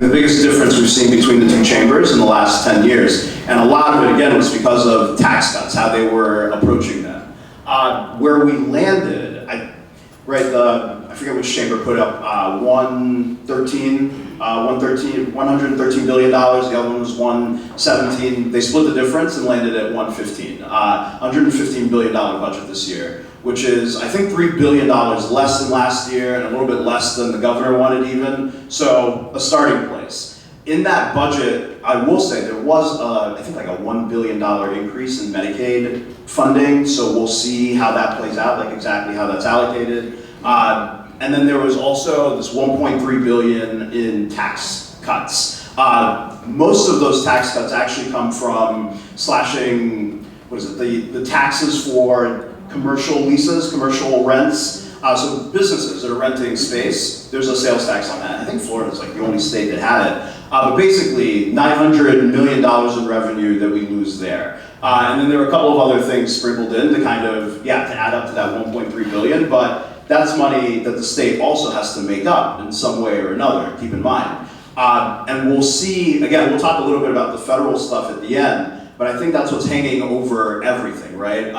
the biggest difference we've seen between the two chambers in the last 10 years. And a lot of it, again, was because of tax cuts, how they were approaching them. Where we landed, I forget which chamber put up $113 billion, the other one was 117. They split the difference and landed at 115. $115 billion budget this year, which is, I think, $3 billion less than last year and a little bit less than the governor wanted even. So a starting place. In that budget, I will say there was, I think, like a $1 billion increase in Medicaid funding. So we'll see how that plays out, like exactly how that's allocated. And then there was also this $1.3 billion in tax cuts. Most of those tax cuts actually come from slashing, the taxes for commercial leases, commercial rents. So businesses that are renting space, there's a sales tax on that. I think Florida's like the only state that had it. But basically, $900 million in revenue that we lose there. And then there were a couple of other things sprinkled in to kind of, to add up to that $1.3 billion. But that's money that the state also has to make up in some way or another, keep in mind. And we'll see, again, we'll talk a little bit about the federal stuff at the end, but I think that's what's hanging over everything, right?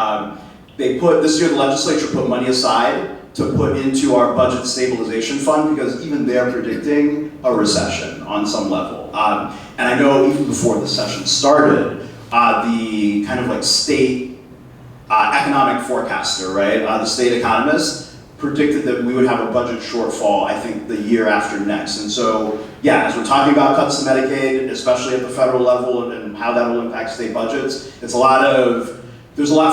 This year the legislature put money aside to put into our budget stabilization fund because even they're predicting a recession on some level. And I know even before the session started, the kind of like state economic forecaster, right? The state economist predicted that we would have a budget shortfall, I think, the year after next. And so, as we're talking about cuts to Medicaid, especially at the federal level and how that will impact state budgets, there's a lot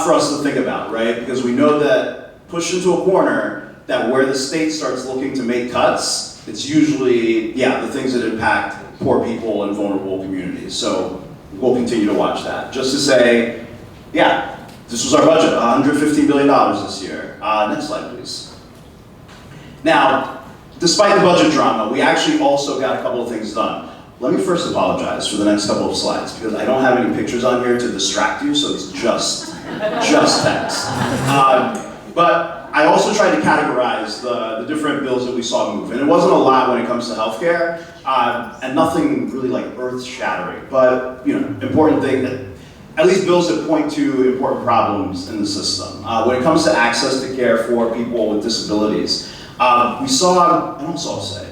for us to think about, right? Because we know that pushed into a corner, that where the state starts looking to make cuts, it's usually, the things that impact poor people and vulnerable communities. So we'll continue to watch that. Just to say, this was our budget, $115 billion this year. Next slide, please. Now, despite the budget drama, we actually also got a couple of things done. Let me first apologize for the next couple of slides because I don't have any pictures on here to distract you, so it's just text. But I also tried to categorize the different bills that we saw move, and it wasn't a lot when it comes to healthcare, and nothing really like earth-shattering, but important thing that at least bills that point to important problems in the system. When it comes to access to care for people with disabilities, we saw, and also I'll say,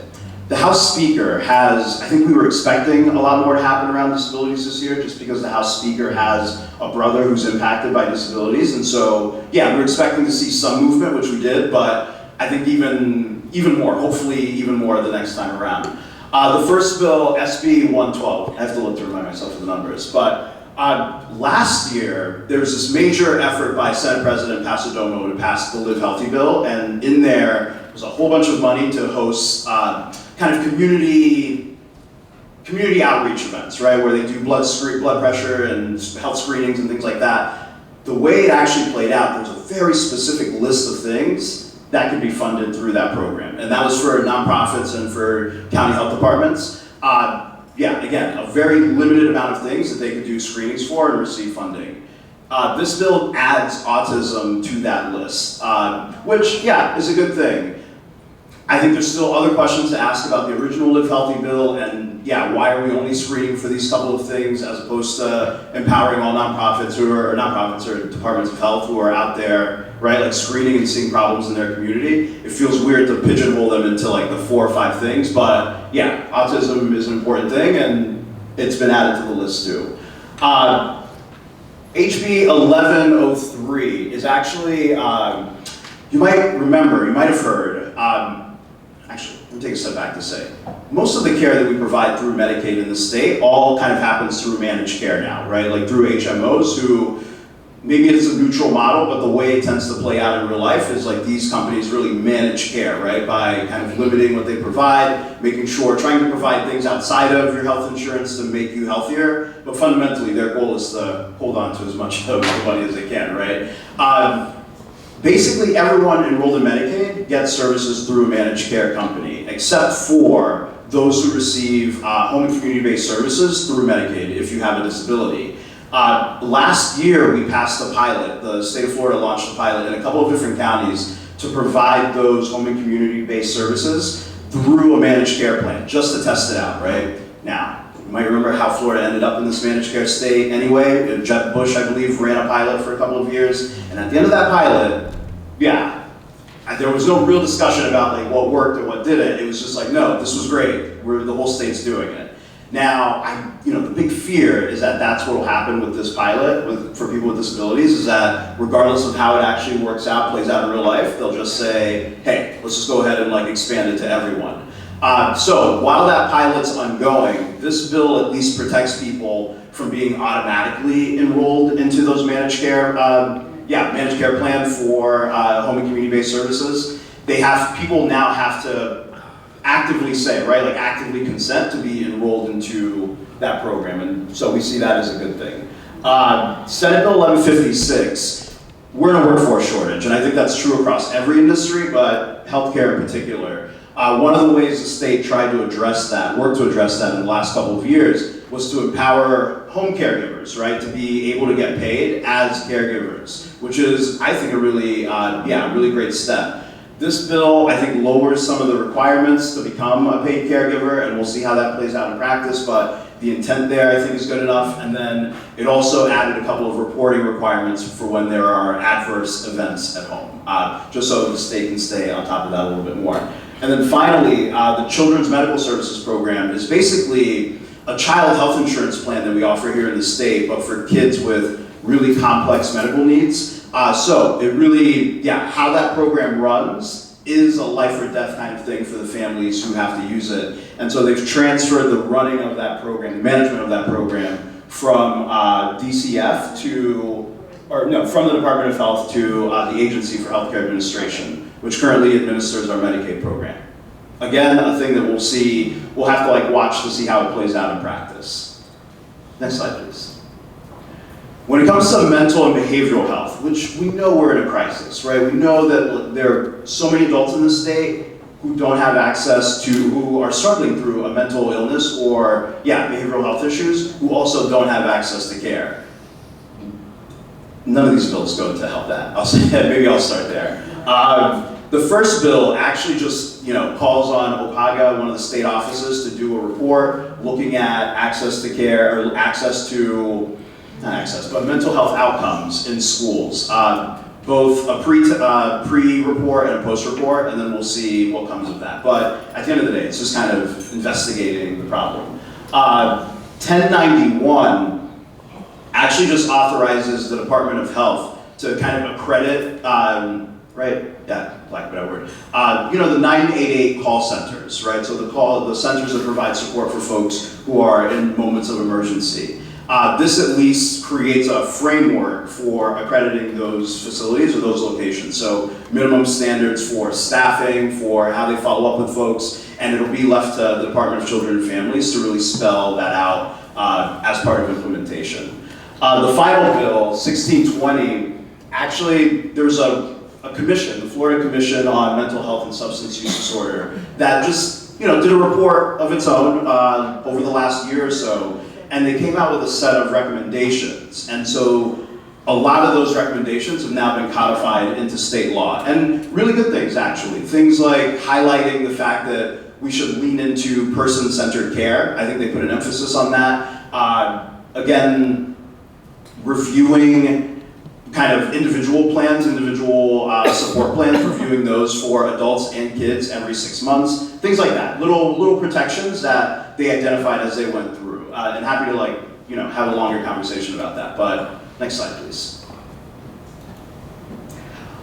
the House Speaker has, I think we were expecting a lot more to happen around disabilities this year just because the House Speaker has a brother who's impacted by disabilities. And so, we were expecting to see some movement, which we did, but I think even more, hopefully even more the next time around. The first bill, SB 112, I have to look to remind myself of the numbers, but last year, there was this major effort by Senate President Pasadomo to pass the Live Healthy bill, and in there was a whole bunch of money to host kind of community outreach events, right, where they do blood pressure and health screenings and things like that. The way it actually played out, there's a very specific list of things that can be funded through that program, and that was for nonprofits and for county health departments. Again, a very limited amount of things that they could do screenings for and receive funding. This bill adds autism to that list, which, is a good thing. I think there's still other questions to ask about the original Live Healthy bill, and why are we only screening for these couple of things as opposed to empowering all nonprofits or departments of health who are out there, right, like screening and seeing problems in their community. It feels weird to pigeonhole them into like the 4 or 5 things, but autism is an important thing, and it's been added to the list too. HB 1103 is actually, you might have heard, actually, let me take a step back to say, most of the care that we provide through Medicaid in the state all kind of happens through managed care now, right? Like through HMOs who, maybe it's a neutral model, but the way it tends to play out in real life is like these companies really manage care, right? By kind of limiting what they provide, trying to provide things outside of your health insurance to make you healthier, but fundamentally their goal is to hold on to as much of the money as they can, right? Basically, everyone enrolled in Medicaid gets services through a managed care company, except for those who receive home and community-based services through Medicaid if you have a disability. Last year, we passed a pilot. The state of Florida launched a pilot in a couple of different counties to provide those home and community-based services through a managed care plan, just to test it out, right? Now, you might remember how Florida ended up in this managed care state anyway. Jeb Bush, I believe, ran a pilot for a couple of years, and at the end of that pilot, there was no real discussion about like what worked and what didn't. It was just like, no, this was great. The whole state's doing it. Now, the big fear is that that's what will happen with this pilot for people with disabilities, is that regardless of how it actually works out, plays out in real life, they'll just say, hey, let's just go ahead and like expand it to everyone. So while that pilot's ongoing, this bill at least protects people from being automatically enrolled into those managed care plan for home and community-based services. People now have to actively say, right, like actively consent to be enrolled into that program, and so we see that as a good thing. Senate Bill 1156, we're in a workforce shortage, and I think that's true across every industry, but healthcare in particular. One of the ways the state tried to work to address that in the last couple of years, was to empower home caregivers, right, to be able to get paid as caregivers, which is, I think, a really, really great step. This bill, I think, lowers some of the requirements to become a paid caregiver, and we'll see how that plays out in practice, but the intent there, I think, is good enough. And then it also added a couple of reporting requirements for when there are adverse events at home, just so the state can stay on top of that a little bit more. And then finally, the Children's Medical Services Program is basically a child health insurance plan that we offer here in the state, but for kids with really complex medical needs. So it really, how that program runs is a life or death kind of thing for the families who have to use it. And so they've transferred the running of that program, the management of that program from DCF from the Department of Health to the Agency for Healthcare Administration, which currently administers our Medicaid program. Again, a thing that we'll have to like watch to see how it plays out in practice. Next slide, please. When it comes to mental and behavioral health, which we know we're in a crisis, right? We know that there are so many adults in the state who don't have access to, who are struggling through a mental illness or, behavioral health issues, who also don't have access to care. None of these bills go to help that. Maybe I'll start there. The first bill actually just, calls on OPAGA, one of the state offices, to do a report looking at access to care, or not mental health outcomes in schools. Both a pre-report and a post-report, and then we'll see what comes of that. But at the end of the day, it's just kind of investigating the problem. 1091 actually just authorizes the Department of Health to kind of accredit, lack of a better word, the 988 call centers, right? So the centers that provide support for folks who are in moments of emergency. This at least creates a framework for accrediting those facilities or those locations. So minimum standards for staffing, for how they follow up with folks, and it'll be left to the Department of Children and Families to really spell that out as part of implementation. The final bill, 1620, actually there's a commission, the Florida Commission on Mental Health and Substance Use Disorder, that just did a report of its own over the last year or so. And they came out with a set of recommendations. And so a lot of those recommendations have now been codified into state law. And really good things, actually. Things like highlighting the fact that we should lean into person-centered care. I think they put an emphasis on that. Again, reviewing kind of individual plans, support plans, reviewing those for adults and kids every 6 months. Things like that. Little protections that they identified as they went through. And happy to have a longer conversation about that. But next slide, please.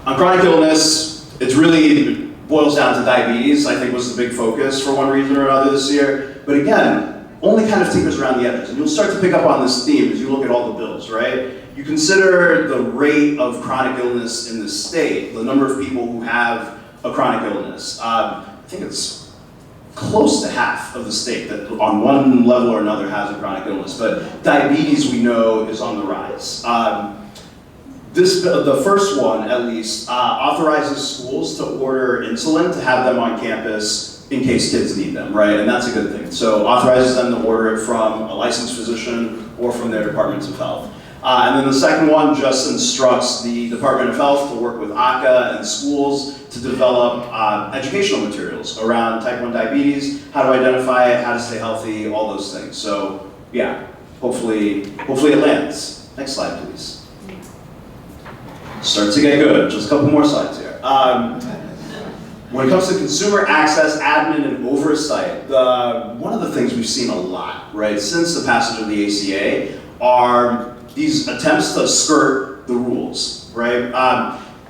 On chronic illness, it really boils down to diabetes. I think was the big focus for one reason or another this year. But again, only kind of tinkers around the edges. And you'll start to pick up on this theme as you look at all the bills, right? You consider the rate of chronic illness in the state, the number of people who have a chronic illness. I think it's close to half of the state that on one level or another has a chronic illness, but diabetes we know is on the rise. The first one, at least, authorizes schools to order insulin to have them on campus in case kids need them, right? And that's a good thing. So authorizes them to order it from a licensed physician or from their departments of health. And then the second one just instructs the Department of Health to work with ACA and schools to develop educational materials around type 1 diabetes, how to identify it, how to stay healthy, all those things. So yeah, hopefully it lands. Next slide, please. Start to get good. Just a couple more slides here. When it comes to consumer access, admin, and oversight, one of the things we've seen a lot, right, since the passage of the ACA are these attempts to skirt the rules, right?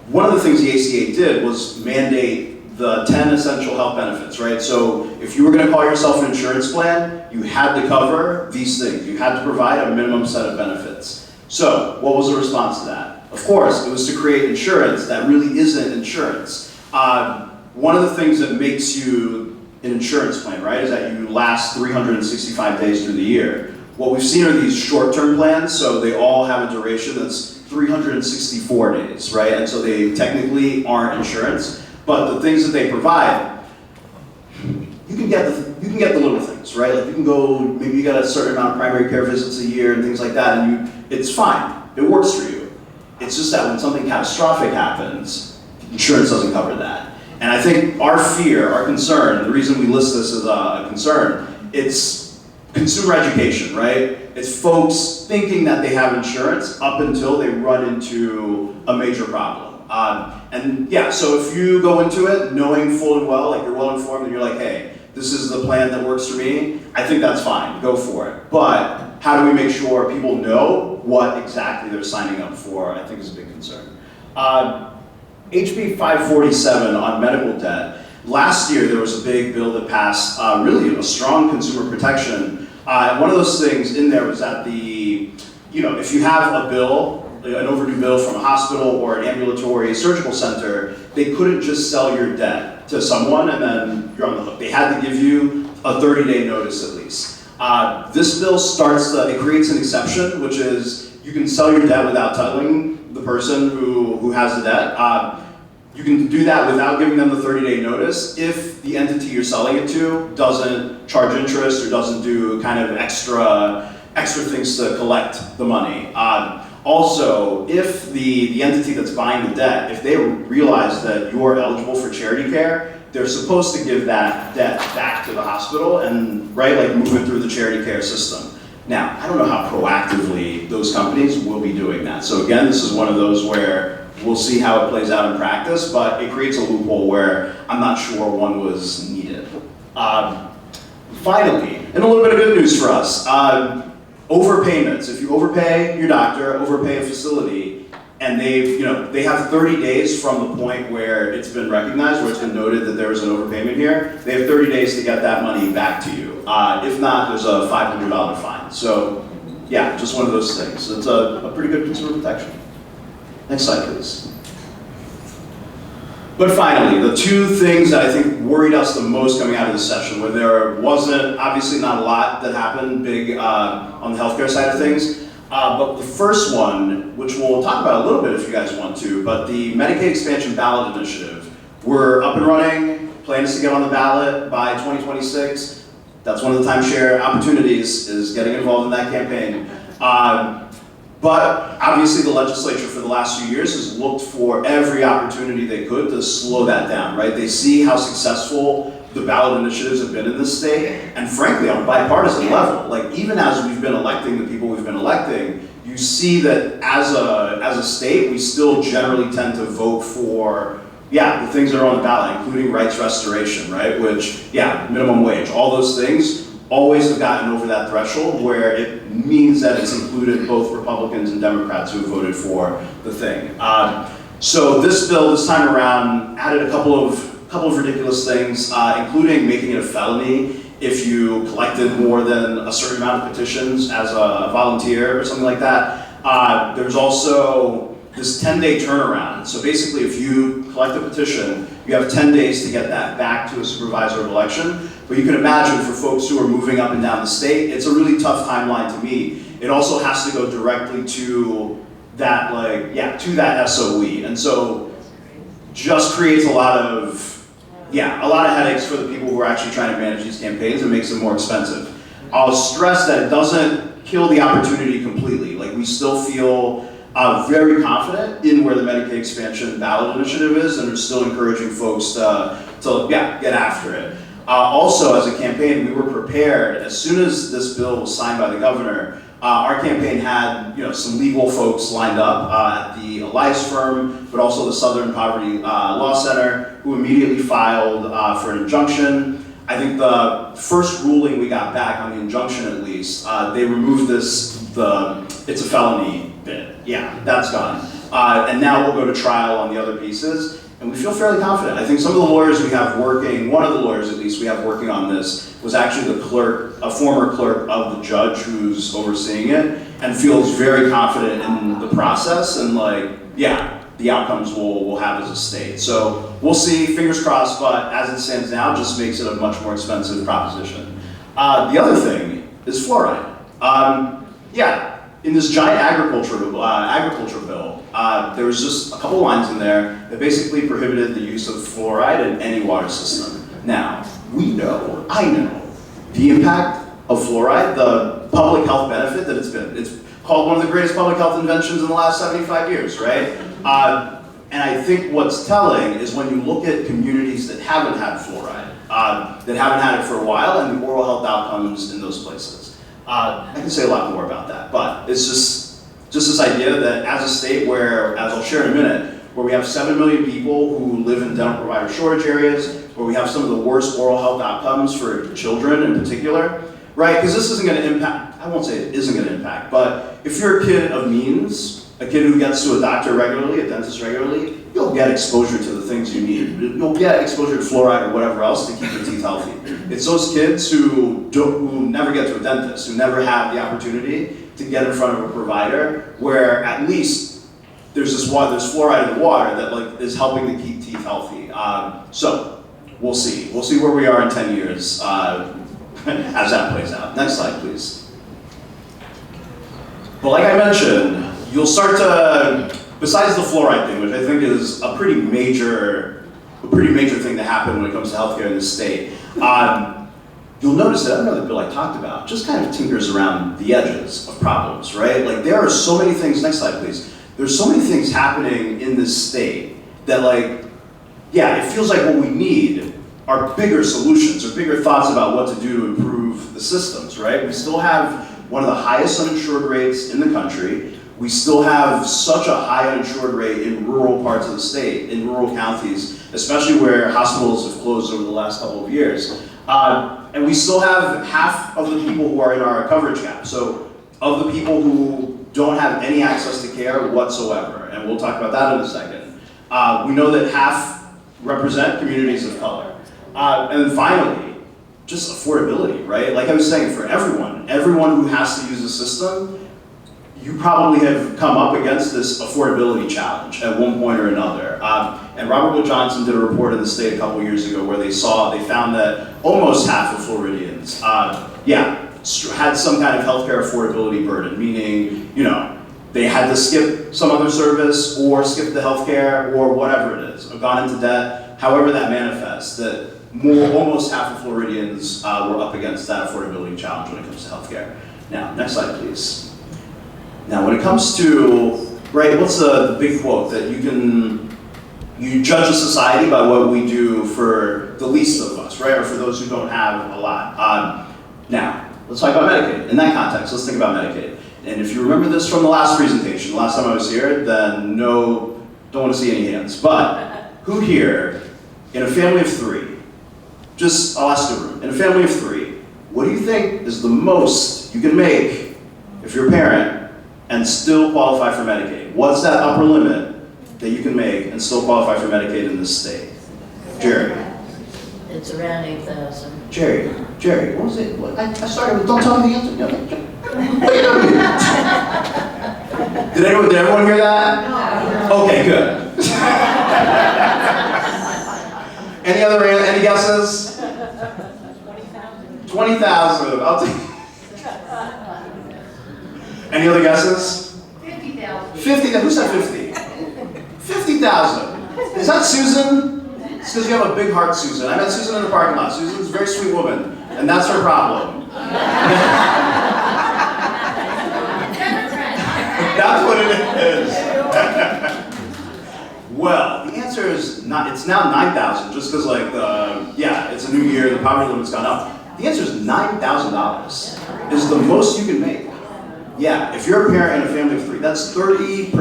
One of the things the ACA did was mandate the 10 essential health benefits, right? So if you were going to call yourself an insurance plan, you had to cover these things. You had to provide a minimum set of benefits. So what was the response to that? Of course, it was to create insurance that really isn't insurance. One of the things that makes you an insurance plan, right, is that you last 365 days through the year. What we've seen are these short-term plans, so they all have a duration that's 364 days, right? And so they technically aren't insurance, but the things that they provide, you can get the little things, right? Like you can go, maybe you got a certain amount of primary care visits a year and things like that, and it's fine. It works for you. It's just that when something catastrophic happens, insurance doesn't cover that. And I think our fear, our concern, the reason we list this as a concern, it's consumer education, right? It's folks thinking that they have insurance up until they run into a major problem. And yeah, so if you go into it knowing full and well, like you're well informed and you're like, hey, this is the plan that works for me, I think that's fine, go for it. But how do we make sure people know what exactly they're signing up for, I think is a big concern. HB 547 on medical debt. Last year there was a big bill that passed, really a strong consumer protection. And one of those things in there was that if you have a bill, an overdue bill from a hospital or an ambulatory surgical center, they couldn't just sell your debt to someone and then you're on the hook. They had to give you a 30-day notice at least. This bill it creates an exception, which is you can sell your debt without telling the person who has the debt. You can do that without giving them the 30-day notice if the entity you're selling it to doesn't charge interest or doesn't do kind of extra things to collect the money. Also, if the entity that's buying the debt, if they realize that you're eligible for charity care, they're supposed to give that debt back to the hospital and move it through the charity care system. Now, I don't know how proactively those companies will be doing that. So again, this is one of those where we'll see how it plays out in practice, but it creates a loophole where I'm not sure one was needed. Finally, and a little bit of good news for us, overpayments. If you overpay your doctor, overpay a facility, and they have 30 days from the point where it's been recognized, where it's been noted that there was an overpayment here, they have 30 days to get that money back to you. If not, there's a $500 fine. So yeah, just one of those things. It's a pretty good consumer protection. Next slide, please. But finally, the two things that I think worried us the most coming out of this session, where there wasn't, obviously not a lot that happened big on the healthcare side of things, but the first one, which we'll talk about a little bit if you guys want to, but the Medicaid Expansion Ballot Initiative, we're up and running, plans to get on the ballot by 2026. That's one of the timeshare opportunities, is getting involved in that campaign. But obviously the legislature for the last few years has looked for every opportunity they could to slow that down, right? They see how successful the ballot initiatives have been in this state, and frankly, on a bipartisan level, like even as we've been electing the people we've been electing, you see that as a state, we still generally tend to vote for, the things that are on the ballot, including rights restoration, right? Which, minimum wage, all those things always have gotten over that threshold where it means that it's included both Republicans and Democrats who have voted for the thing. So this bill this time around added a couple of ridiculous things, including making it a felony if you collected more than a certain amount of petitions as a volunteer or something like that. There's also this 10-day turnaround. So basically, if you collect a petition, you have 10 days to get that back to a supervisor of election. But you can imagine for folks who are moving up and down the state, it's a really tough timeline to meet. It also has to go directly to that, to that SOE. And so just creates a lot of headaches for the people who are actually trying to manage these campaigns and makes them more expensive. I'll stress that it doesn't kill the opportunity completely. Like we we still feel very confident in where the Medicaid expansion ballot initiative is, and are still encouraging folks to get after it. Also, as a campaign, we were prepared. As soon as this bill was signed by the governor, our campaign had some legal folks lined up at the Elias firm, but also the Southern Poverty Law Center, who immediately filed for an injunction. I think the first ruling we got back on the injunction, at least, they removed it's a felony bit. Yeah, that's gone. And now we'll go to trial on the other pieces. And we feel fairly confident. I think some of the lawyers we have working, one of the lawyers at least we have working on this, was actually the clerk, a former clerk of the judge who's overseeing it, and feels very confident in the process and the outcomes we'll have as a state. So we'll see, fingers crossed, but as it stands now, just makes it a much more expensive proposition. The other thing is fluoride. In this giant agriculture bill, there was just a couple lines in there that basically prohibited the use of fluoride in any water system. Now, I know, the impact of fluoride, the public health benefit that it's been. It's called one of the greatest public health inventions in the last 75 years, right? And I think what's telling is when you look at communities that haven't had fluoride, that haven't had it for a while, and the oral health outcomes in those places. I can say a lot more about that, but it's just this idea that as a state where, as I'll share in a minute, where we have 7 million people who live in dental provider shortage areas, where we have some of the worst oral health outcomes for children in particular, right? Because this isn't going to impact, I won't say it isn't going to impact, but if you're a kid of means, a kid who gets to a doctor regularly, a dentist regularly, you'll get exposure to the things you need. You'll get exposure to fluoride or whatever else to keep your teeth healthy. It's those kids who never get to a dentist, who never have the opportunity to get in front of a provider, where at least there's fluoride in the water that is helping to keep teeth healthy. So we'll see. We'll see where we are in 10 years as that plays out. Next slide, please. But like I mentioned, you'll start to, besides the fluoride thing, which I think is a pretty major thing to happen when it comes to healthcare in this state, you'll notice that another bill I talked about just kind of tinkers around the edges of problems, right? There are so many things, next slide please, there's so many things happening in this state that it feels like what we need are bigger solutions or bigger thoughts about what to do to improve the systems, right? We still have one of the highest uninsured rates in the country. We still have such a high uninsured rate in rural parts of the state, in rural counties, especially where hospitals have closed over the last couple of years. And we still have half of the people who are in our coverage gap. So of the people who don't have any access to care whatsoever, and we'll talk about that in a second. We know that half represent communities of color. And then finally, just affordability, right? Like I was saying, for everyone who has to use the system, you probably have come up against this affordability challenge at one point or another. And Robert Wood Johnson did a report in the state a couple years ago where they found that almost half of Floridians, had some kind of healthcare affordability burden, meaning, they had to skip some other service or skip the healthcare or whatever it is, or gone into debt, however that manifests, that almost half of Floridians were up against that affordability challenge when it comes to healthcare. Now, next slide, please. Now, when it comes to, right, what's the big quote that you judge a society by what we do for the least of us, right, or for those who don't have a lot. Now, let's talk about Medicaid. In that context, let's think about Medicaid. And if you remember this from the last presentation, the last time I was here, then don't want to see any hands. But who here, in a family of 3, I'll ask the room, in a family of 3, what do you think is the most you can make if you're a parent and still qualify for Medicaid? What's that upper limit that you can make and still qualify for Medicaid in this state? Jerry. It's around 8,000. Jerry, what was it? I started with, don't tell me the answer. Did everyone hear that? No. Okay, good. Any guesses? 20,000. I'll take. Any other guesses? 50,000. 50,000. Who said 50? 50,000. Is that Susan? It's because you have a big heart, Susan. I met Susan in the parking lot. Susan's a very sweet woman, and that's her problem. That's what it is. Well, the answer is not, it's now 9,000, just because like it's a new year, the poverty limit's gone up. The answer is $9,000 is the most you can make. Yeah, if you're a parent and a family of 3, that's 30%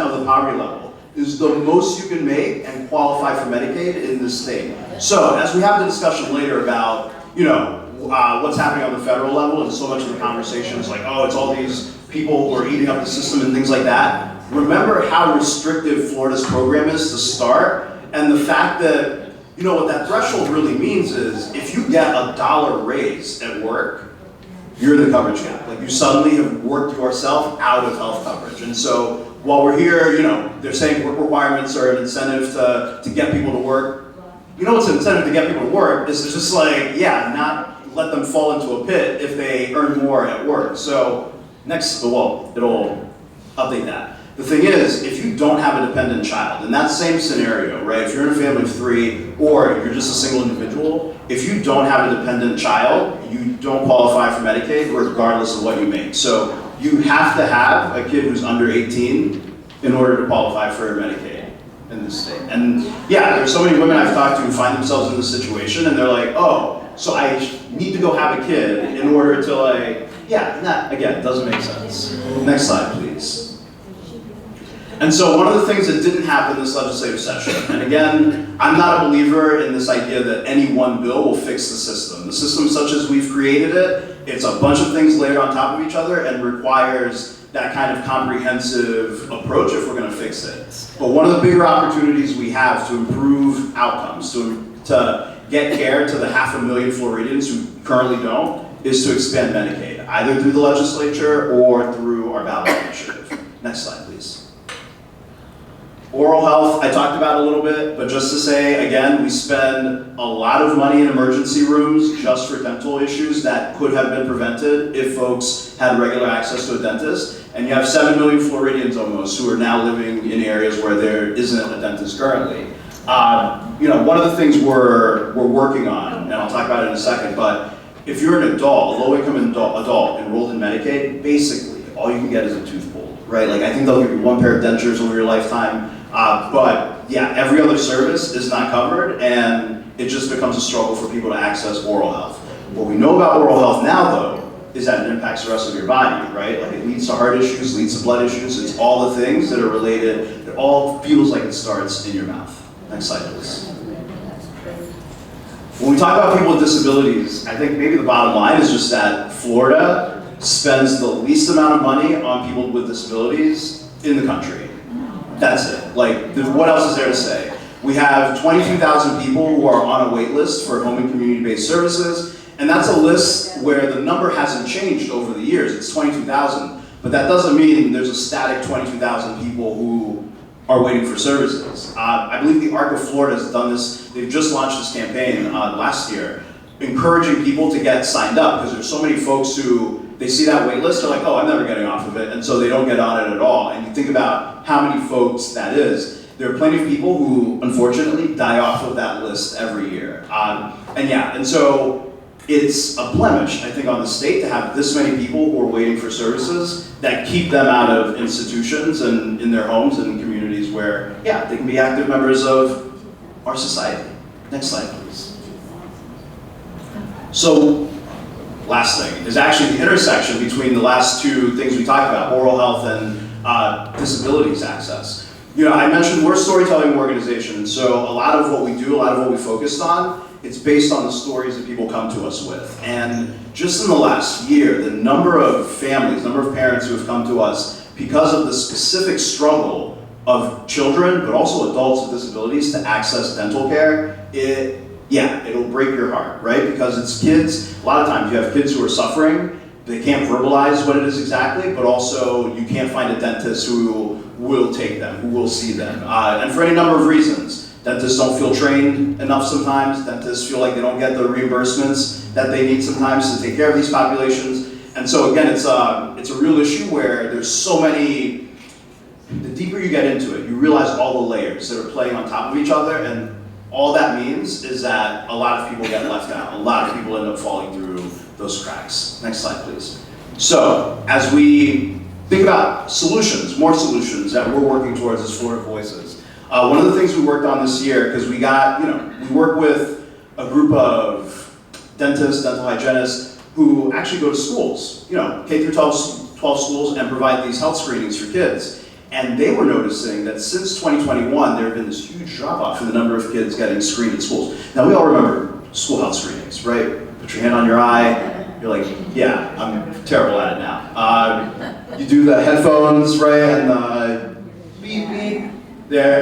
of the poverty level, is the most you can make and qualify for Medicaid in this state. So, as we have the discussion later about, what's happening on the federal level, and so much of the conversation is like, oh, it's all these people who are eating up the system and things like that. Remember how restrictive Florida's program is to start, and the fact that, what that threshold really means is, if you get $1 raise at work, you're in the coverage gap. Like, you suddenly have worked yourself out of health coverage. And so, while we're here, they're saying work requirements are an incentive to get people to work. What's an incentive to get people to work is to just not let them fall into a pit if they earn more at work. So, it'll update that. The thing is, if you don't have a dependent child, in that same scenario, right, if you're in a family of 3 or you're just a single individual, if you don't have a dependent child, you don't qualify for Medicaid regardless of what you make. So you have to have a kid who's under 18 in order to qualify for Medicaid in this state. And there's so many women I've talked to who find themselves in this situation and they're like, oh, so I need to go have a kid in order to again, doesn't make sense. Next slide, please. And so one of the things that didn't happen this legislative session, and again, I'm not a believer in this idea that any one bill will fix the system. The system such as we've created it, it's a bunch of things layered on top of each other and requires that kind of comprehensive approach if we're going to fix it. But one of the bigger opportunities we have to improve outcomes, to get care to the 500,000 Floridians who currently don't, is to expand Medicaid, either through the legislature or through our ballot initiative. Next slide, please. Oral health, I talked about a little bit, but just to say, again, we spend a lot of money in emergency rooms just for dental issues that could have been prevented if folks had regular access to a dentist. And you have 7 million Floridians almost who are now living in areas where there isn't a dentist currently. One of the things we're working on, and I'll talk about it in a second, but if you're an adult, a low-income adult enrolled in Medicaid, basically all you can get is a tooth pulled, right? Like, I think they'll give you 1 pair of dentures over your lifetime. Every other service is not covered, and it just becomes a struggle for people to access oral health. What we know about oral health now, though, is that it impacts the rest of your body, right? Like, it leads to heart issues, leads to blood issues. It's all the things that are related. It all feels like it starts in your mouth. Next slide, please. When we talk about people with disabilities, I think maybe the bottom line is just that Florida spends the least amount of money on people with disabilities in the country. That's it. Like, what else is there to say? We have 22,000 people who are on a wait list for home and community-based services, and that's a list where the number hasn't changed over the years. It's 22,000, but that doesn't mean there's a static 22,000 people who are waiting for services. I believe the ARC of Florida has done this. They've just launched this campaign last year, encouraging people to get signed up, because there's so many folks who, they see that wait list, they're like, oh, I'm never getting off of it, and so they don't get on it at all. And you think about how many folks that is. There are plenty of people who, unfortunately, die off of that list every year. And so it's a blemish, I think, on the state to have this many people who are waiting for services that keep them out of institutions and in their homes and communities where, they can be active members of our society. Next slide, please. So, last thing is actually the intersection between the last two things we talked about, oral health and disabilities access. I mentioned we're a storytelling organization, and so a lot of what we do, a lot of what we focused on, it's based on the stories that people come to us with. And just in the last year, the number of families, number of parents who have come to us because of the specific struggle of children, but also adults with disabilities to access dental care, it'll break your heart, right? Because it's kids, a lot of times you have kids who are suffering, they can't verbalize what it is exactly, but also you can't find a dentist who will take them, who will see them. And for any number of reasons. Dentists don't feel trained enough sometimes. Dentists feel like they don't get the reimbursements that they need sometimes to take care of these populations. And so again, it's a real issue where there's so many, the deeper you get into it, you realize all the layers that are playing on top of each other, and all that means is that a lot of people get left out. A lot of people end up falling through those cracks. Next slide, please. So, as we think about solutions, more solutions that we're working towards as Florida Voices. One of the things we worked on this year, because we work with a group of dentists, dental hygienists, who actually go to schools, K through 12 schools, and provide these health screenings for kids. And they were noticing that since 2021, there have been this huge drop-off in the number of kids getting screened in schools. Now, we all remember school health screenings, right? Put your hand on your eye. You're like, yeah, I'm terrible at it now. You do the headphones, right, and the beep, beep. There,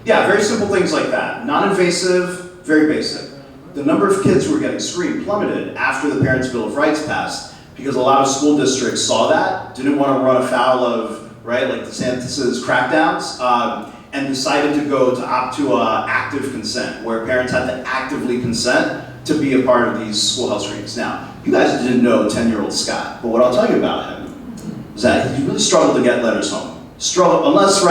very simple things like that. Non-invasive, very basic. The number of kids who were getting screened plummeted after the Parents' Bill of Rights passed because a lot of school districts saw that, didn't want to run afoul of, right, like DeSantis's crackdowns, and decided to opt to active consent, where parents had to actively consent to be a part of these school health screenings. Now, you guys didn't know 10-year-old Scott, but what I'll tell you about him is that he really struggled to get letters home. Unless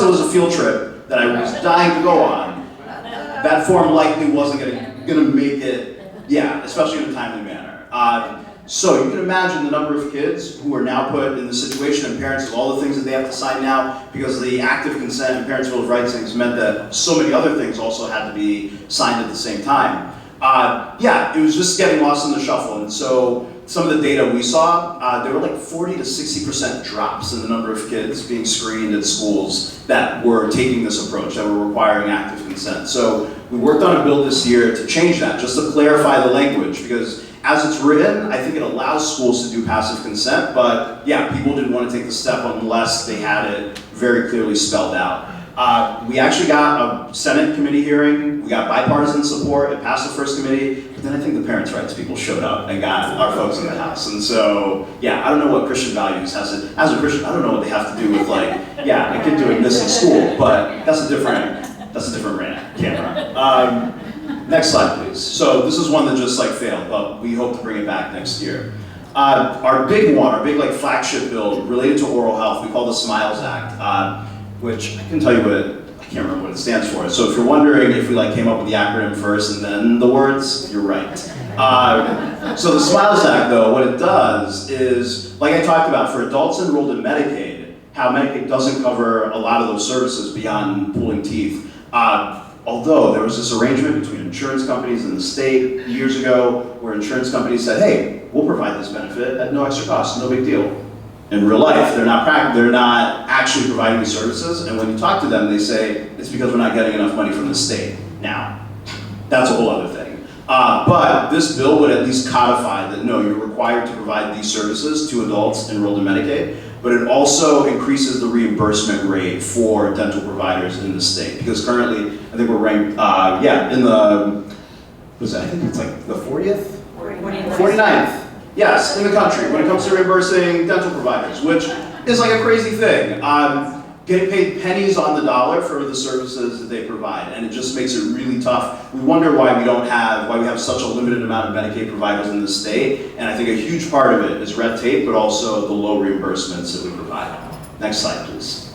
it was a field trip that I was dying to go on, that form likely wasn't gonna make it, especially in a timely manner. So you can imagine the number of kids who are now put in the situation, and parents of all the things that they have to sign now, because the active consent and Parents' Bill of Rights things meant that so many other things also had to be signed at the same time. It was just getting lost in the shuffle. And so some of the data we saw, there were like 40 to 60% drops in the number of kids being screened at schools that were taking this approach, that were requiring active consent. So we worked on a bill this year to change that, just to clarify the language, because as it's written, I think it allows schools to do passive consent, but people didn't want to take the step unless they had it very clearly spelled out. We actually got a Senate committee hearing, we got bipartisan support, it passed the first committee, but then I think the parents' rights people showed up and got our folks in the House. And so, I don't know what Christian values as a Christian, I don't know what they have to do with a kid doing this in school, but that's a different camera. Next slide, please. So this is one that just failed, but we hope to bring it back next year. Our big flagship bill related to oral health, we call the SMILES Act, which I can tell you I can't remember what it stands for. So if you're wondering if we came up with the acronym first and then the words, you're right. So the SMILES Act, though, what it does is, like I talked about, for adults enrolled in Medicaid, how Medicaid doesn't cover a lot of those services beyond pulling teeth. Although there was this arrangement between insurance companies and the state years ago where insurance companies said, hey, we'll provide this benefit at no extra cost, no big deal. In real life, they're not actually providing these services, and when you talk to them, they say, it's because we're not getting enough money from the state. Now, that's a whole other thing. But this bill would at least codify that, no, you're required to provide these services to adults enrolled in Medicaid, but it also increases the reimbursement rate for dental providers in the state, because currently, I think we're ranked, I think it's the 40th? 49th. Yes, in the country when it comes to reimbursing dental providers, which is a crazy thing. Getting paid pennies on the dollar for the services that they provide, and it just makes it really tough. We wonder why we have such a limited amount of Medicaid providers in the state, and I think a huge part of it is red tape, but also the low reimbursements that we provide. Next slide, please.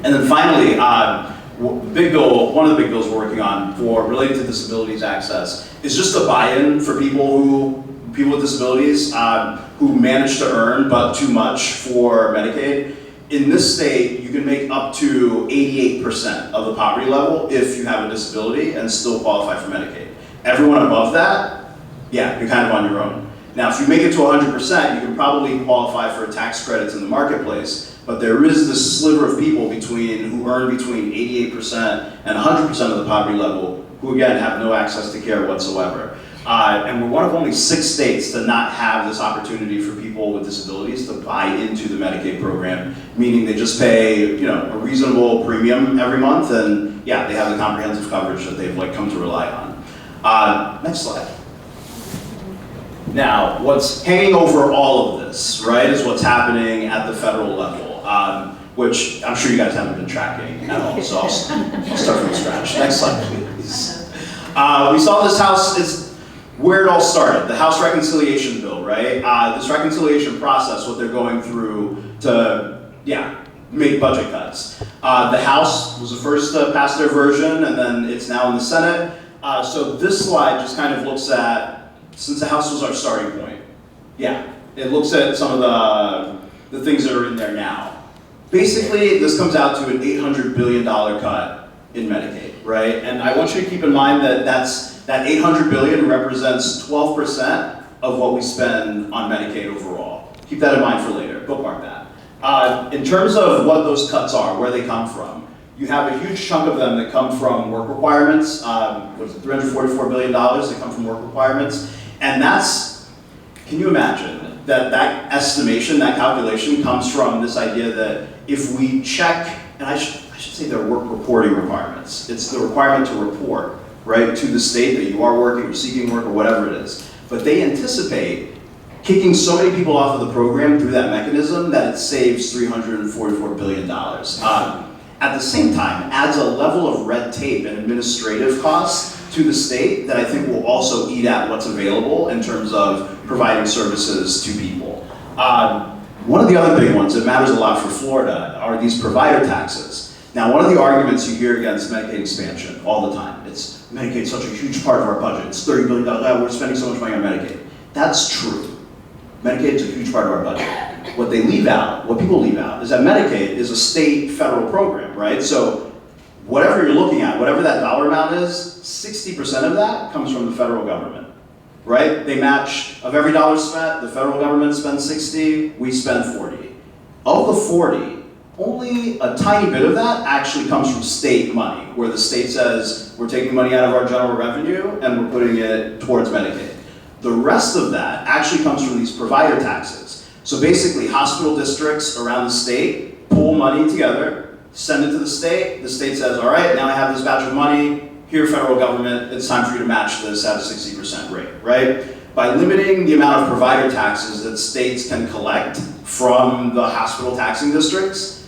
And then finally, one of the big bills we're working on related to disabilities access is just a buy-in for people with disabilities who manage to earn but too much for Medicaid. In this state, you can make up to 88% of the poverty level if you have a disability and still qualify for Medicaid. Everyone above that, you're kind of on your own. Now, if you make it to 100%, you can probably qualify for tax credits in the marketplace, but there is this sliver of people who earn between 88% and 100% of the poverty level who, again, have no access to care whatsoever. And we're one of only 6 states to not have this opportunity for people with disabilities to buy into the Medicaid program, meaning they just pay, a reasonable premium every month, and they have the comprehensive coverage that they've come to rely on. Next slide. Now, what's hanging over all of this, right, is what's happening at the federal level, which I'm sure you guys haven't been tracking at all, so I'll start from scratch. Next slide, please. We saw this House is where it all started, the House Reconciliation Bill, right? This reconciliation process, what they're going through to, make budget cuts. The House was the first to pass their version, and then it's now in the Senate. So this slide just kind of looks at, since the House was our starting point, it looks at some of the the things that are in there now. Basically, this comes out to an $800 billion cut in Medicaid, right? And I want you to keep in mind that that $800 billion represents 12% of what we spend on Medicaid overall. Keep that in mind for later, bookmark that. In terms of what those cuts are, where they come from, you have a huge chunk of them that come from work requirements. What is it, $344 billion that come from work requirements. And that's, can you imagine that estimation, that calculation comes from this idea that if we check, and I should say they're work reporting requirements. It's the requirement to report, right, to the state that you are working or seeking work or whatever it is. But they anticipate kicking so many people off of the program through that mechanism that it saves $344 billion. At the same time, adds a level of red tape and administrative costs to the state that I think will also eat at what's available in terms of providing services to people. One of the other big ones that matters a lot for Florida are these provider taxes. Now, one of the arguments you hear against Medicaid expansion all the time, it's Medicaid's such a huge part of our budget. It's $30 billion, we're spending so much money on Medicaid. That's true. Medicaid is a huge part of our budget. What they leave out, what people leave out, is that Medicaid is a state federal program, right? So whatever you're looking at, whatever that dollar amount is, 60% of that comes from the federal government, right? They match, of every dollar spent, the federal government spends 60, we spend 40. Of the 40, only a tiny bit of that actually comes from state money, where the state says, we're taking money out of our general revenue and we're putting it towards Medicaid. The rest of that actually comes from these provider taxes. So basically, hospital districts around the state pool money together, send it to the state says, all right, now I have this batch of money, here federal government, it's time for you to match this at a 60% rate, right? By limiting the amount of provider taxes that states can collect from the hospital taxing districts,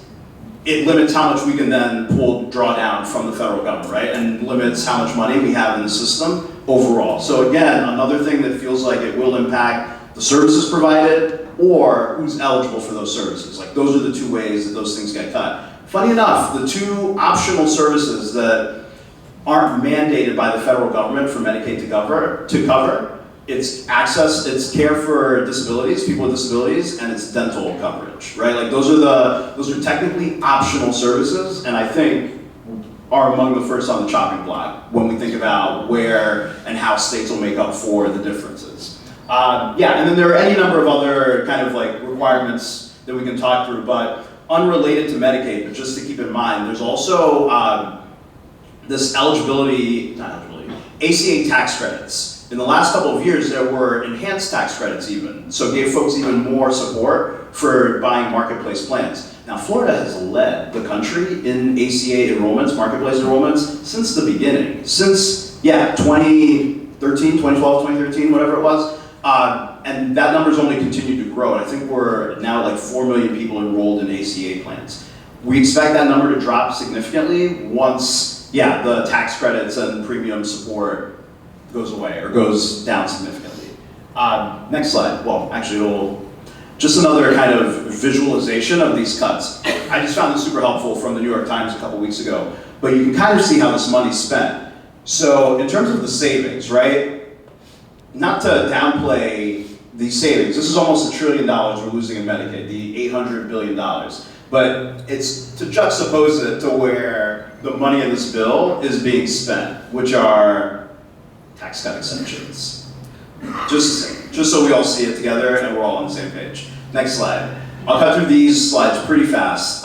it limits how much we can then draw down from the federal government, right? And limits how much money we have in the system overall. So again, another thing that feels like it will impact the services provided or who's eligible for those services. Like those are the two ways that those things get cut. Funny enough, the two optional services that aren't mandated by the federal government for Medicaid to cover, it's access, it's care for disabilities, people with disabilities, and it's dental coverage, right? Like those are technically optional services, and I think are among the first on the chopping block when we think about where and how states will make up for the differences. Yeah, and then there are any number of other kind of like requirements that we can talk through, but unrelated to Medicaid, but just to keep in mind, there's also this ACA tax credits. In the last couple of years, there were enhanced tax credits even, so it gave folks even more support for buying marketplace plans. Now, Florida has led the country in ACA enrollments, marketplace enrollments, since the beginning. Since, 2013, 2012, 2013, whatever it was. And that number's only continued to grow. And I think we're now like 4 million people enrolled in ACA plans. We expect that number to drop significantly once, the tax credits and premium support goes away or goes down significantly. Next slide. Well, actually, just another kind of visualization of these cuts. I just found this super helpful from the New York Times a couple weeks ago, but you can kind of see how this money's spent. So in terms of the savings, right? Not to downplay these savings, this is almost $1 trillion we're losing in Medicaid, the $800 billion. But it's to juxtapose it to where the money in this bill is being spent, which are tax cut exemptions. Just so we all see it together and we're all on the same page. Next slide. I'll cut through these slides pretty fast.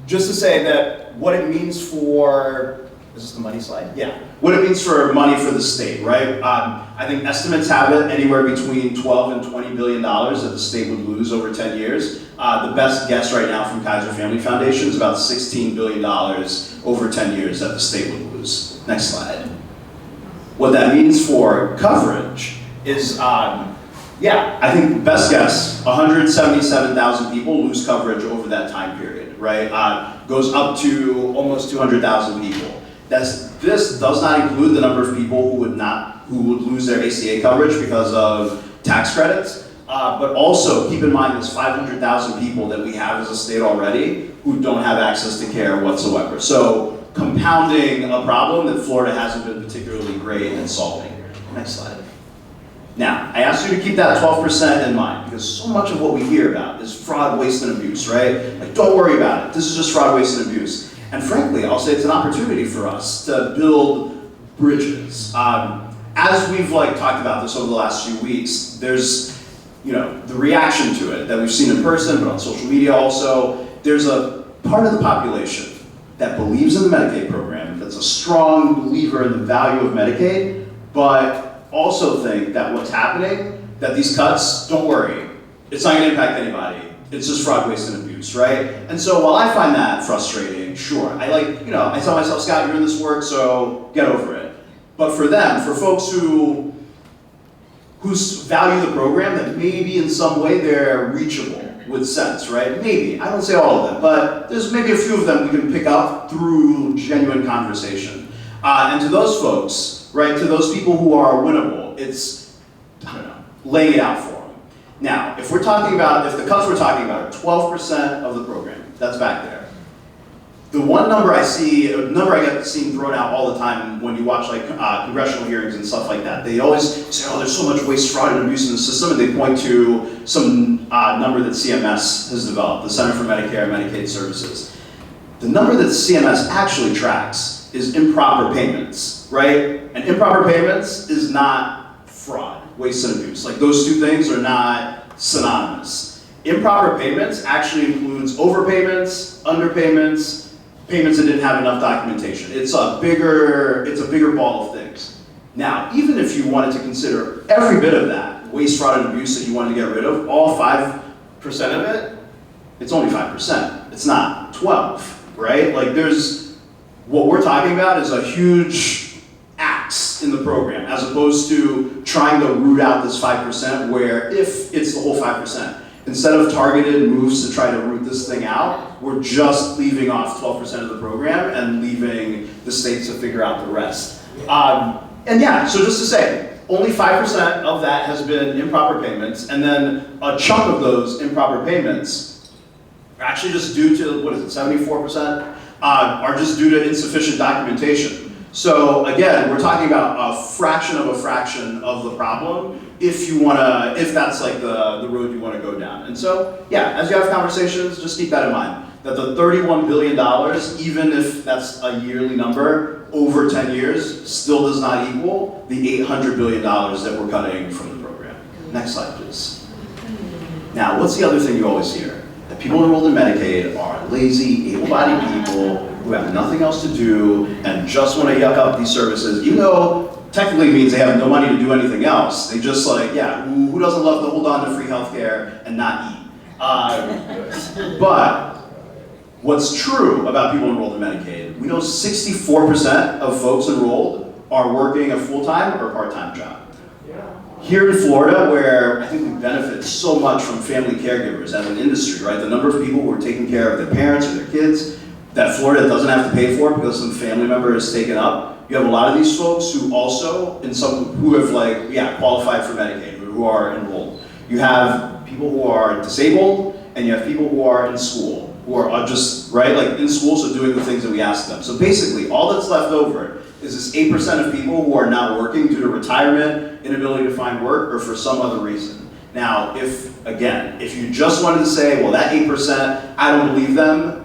Just to say that what it means for, is this the money slide? Yeah. What it means for money for the state, right? I think estimates have it anywhere between $12 and $20 billion that the state would lose over 10 years. The best guess right now from Kaiser Family Foundation is about $16 billion over 10 years that the state would lose. Next slide. What that means for coverage is, I think best guess, 177,000 people lose coverage over that time period, right? Goes up to almost 200,000 people. This does not include the number of people who would lose their ACA coverage because of tax credits, but also keep in mind there's 500,000 people that we have as a state already who don't have access to care whatsoever. So compounding a problem that Florida hasn't been particularly great in solving. Next slide. Now, I asked you to keep that 12% in mind, because so much of what we hear about is fraud, waste, and abuse, right? Like, don't worry about it. This is just fraud, waste, and abuse. And frankly, I'll say it's an opportunity for us to build bridges. As we've talked about this over the last few weeks, there's the reaction to it that we've seen in person, but on social media also. There's a part of the population that believes in the Medicaid program, that's a strong believer in the value of Medicaid, but also think that what's happening, that these cuts, don't worry, it's not gonna impact anybody. It's just fraud, waste, and abuse, right? And so while I find that frustrating, sure, I tell myself, Scott, you're in this work, so get over it. But for them, for folks who value the program, that maybe in some way they're reachable with sense, right? Maybe, I don't say all of them, but there's maybe a few of them we can pick up through genuine conversation. And to those folks, right, to those people who are winnable, it's, laying it out for them. Now, if the cuts we're talking about are 12% of the program, that's back there. The one number I get seen thrown out all the time when you watch congressional hearings and stuff like that, they always say, oh, there's so much waste, fraud, and abuse in the system, and they point to some number that CMS has developed, the Center for Medicare and Medicaid Services. The number that CMS actually tracks is improper payments, right? And improper payments is not fraud, waste, and abuse. Those two things are not synonymous. Improper payments actually includes overpayments, underpayments, payments that didn't have enough documentation. It's a bigger ball of things. Now, even if you wanted to consider every bit of that, waste, fraud, and abuse that you wanted to get rid of, all 5% of it, it's only 5%. It's not 12, right? What we're talking about is a huge axe in the program, as opposed to trying to root out this 5%, where if it's the whole 5%, instead of targeted moves to try to root this thing out, we're just leaving off 12% of the program and leaving the states to figure out the rest. So just to say, only 5% of that has been improper payments, and then a chunk of those improper payments are actually just due to, 74%? Are just due to insufficient documentation. So again, we're talking about a fraction of the problem if that's the road you want to go down. And so, as you have conversations, just keep that in mind, that the $31 billion, even if that's a yearly number, over 10 years, still does not equal the $800 billion that we're cutting from the program. Next slide, please. Now, what's the other thing you always hear? That people enrolled in Medicaid are lazy, able-bodied people who have nothing else to do and just want to yuck up these services, even though technically means they have no money to do anything else. They just who doesn't love to hold on to free healthcare and not eat? But what's true about people enrolled in Medicaid, we know 64% of folks enrolled are working a full-time or part-time job. Here in Florida, where I think we benefit so much from family caregivers as an industry, right? The number of people who are taking care of their parents or their kids that Florida doesn't have to pay for because some family member has taken up. You have a lot of these folks who also, who have qualified for Medicaid, who are enrolled. You have people who are disabled, and you have people who are in school, who are just, in school, so doing the things that we ask them. So basically, all that's left over is this 8% of people who are not working due to retirement, inability to find work, or for some other reason. Now, if you just wanted to say, well, that 8%, I don't believe them,